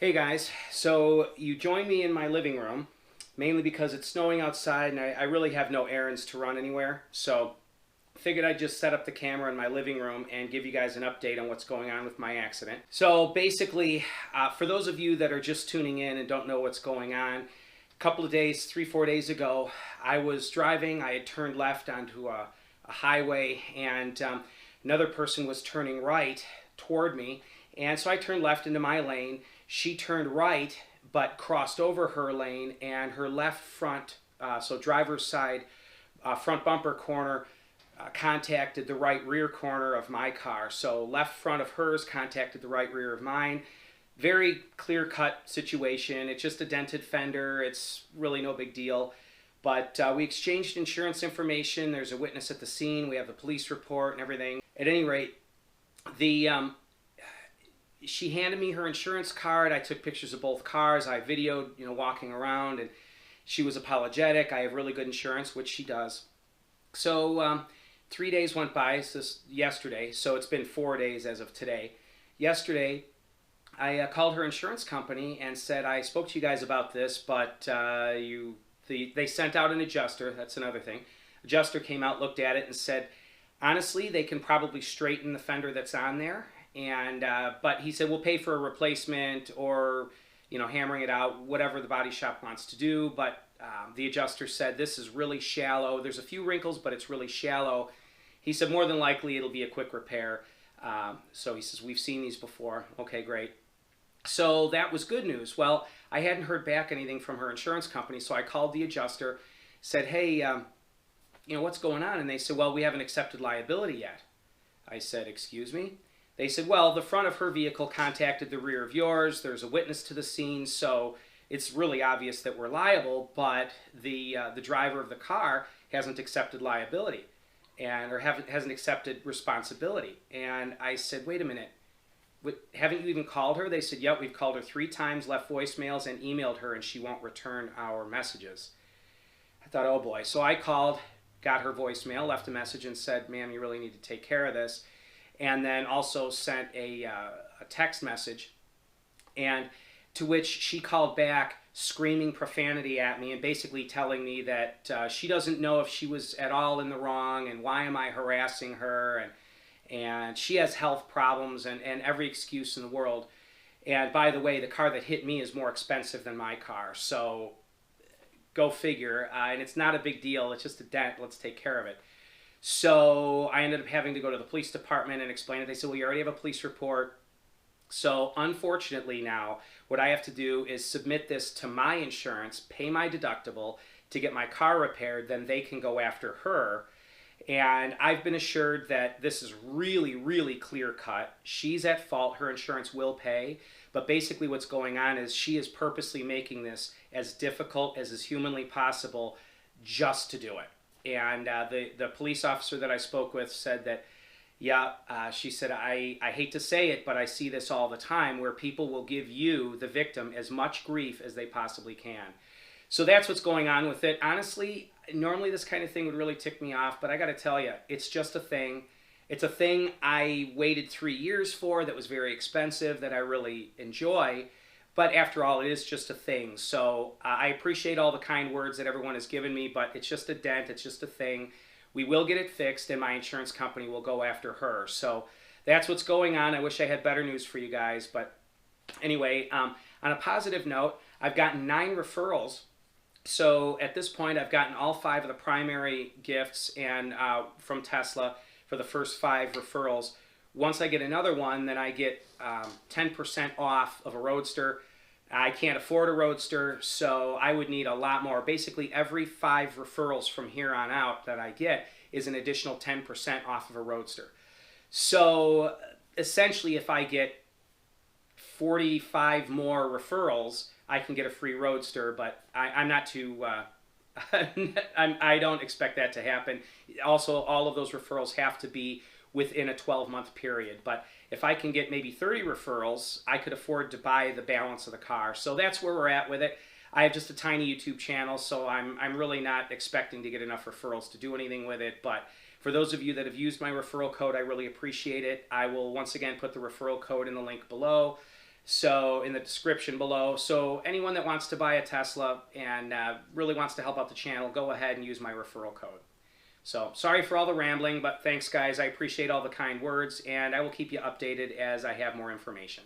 Hey guys, so you joined me in my living room, mainly because it's snowing outside and I really have no errands to run anywhere. So figured I'd just set up the camera in my living room and give you guys an update on what's going on with my accident. So basically, for those of you that are just tuning in and don't know what's going on, a couple of days, 3-4 days ago, I was driving. I had turned left onto a highway, and another person was turning right toward me. And so I turned left into my lane. She turned right, but crossed over her lane, and her left front, so driver's side front bumper corner, contacted the right rear corner of my car. So left front of hers contacted the right rear of mine. Very clear-cut situation. It's just a dented fender. It's really no big deal. But we exchanged insurance information. There's a witness at the scene. We have the police report and everything. At any rate, she handed me her insurance card. I took pictures of both cars. I videoed, walking around, and she was apologetic. I have really good insurance, which she does. So 3 days went by, yesterday, so it's been 4 days as of today. Yesterday, I called her insurance company and said, I spoke to you guys about this, but they sent out an adjuster. That's another thing. Adjuster came out, looked at it, and said, honestly, they can probably straighten the fender that's on there. And but he said, we'll pay for a replacement or, hammering it out, whatever the body shop wants to do. But the adjuster said, this is really shallow. There's a few wrinkles, but it's really shallow. He said, more than likely, it'll be a quick repair. So he says, we've seen these before. Okay, great. So that was good news. Well, I hadn't heard back anything from her insurance company, so I called the adjuster, said, hey, what's going on? And they said, well, we haven't accepted liability yet. I said, excuse me? They said, well, the front of her vehicle contacted the rear of yours. There's a witness to the scene, so it's really obvious that we're liable, but the driver of the car hasn't accepted liability or hasn't accepted responsibility. And I said, wait a minute, haven't you even called her? They said, yep, we've called her 3 times, left voicemails, and emailed her, and she won't return our messages. I thought, oh boy. So I called, got her voicemail, left a message, and said, ma'am, you really need to take care of this. And then also sent a text message, and to which she called back screaming profanity at me and basically telling me that she doesn't know if she was at all in the wrong and why am I harassing her, and she has health problems and every excuse in the world. And by the way, the car that hit me is more expensive than my car, so go figure. And it's not a big deal. It's just a dent. Let's take care of it. So I ended up having to go to the police department and explain it. They said, well, you already have a police report. So unfortunately now, what I have to do is submit this to my insurance, pay my deductible to get my car repaired, then they can go after her. And I've been assured that this is really, really clear cut. She's at fault. Her insurance will pay. But basically what's going on is she is purposely making this as difficult as is humanly possible just to do it. And the police officer that I spoke with said that, yeah, she said, I hate to say it, but I see this all the time where people will give you, the victim, as much grief as they possibly can. So that's what's going on with it. Honestly, normally this kind of thing would really tick me off, but I got to tell you, it's just a thing. It's a thing I waited 3 years for that was very expensive, that I really enjoy. But after all, it is just a thing. So I appreciate all the kind words that everyone has given me, but it's just a dent. It's just a thing. We will get it fixed, and my insurance company will go after her. So that's what's going on. I wish I had better news for you guys. But anyway, on a positive note, I've gotten 9 referrals. So at this point, I've gotten all 5 of the primary gifts and from Tesla for the first 5 referrals. Once I get another one, then I get 10% off of a Roadster. I can't afford a Roadster, so I would need a lot more. Basically, every 5 referrals from here on out that I get is an additional 10% off of a Roadster. So essentially, if I get 45 more referrals, I can get a free Roadster, but I'm not too... I don't expect that to happen. Also, all of those referrals have to be within a 12-month period. But if I can get maybe 30 referrals, I could afford to buy the balance of the car. So that's where we're at with it. I have just a tiny YouTube channel, so I'm really not expecting to get enough referrals to do anything with it. But for those of you that have used my referral code, I really appreciate it. I will once again put the referral code in the link below. So in the description below. So anyone that wants to buy a Tesla and really wants to help out the channel, go ahead and use my referral code. So sorry for all the rambling, but thanks guys. I appreciate all the kind words, and I will keep you updated as I have more information.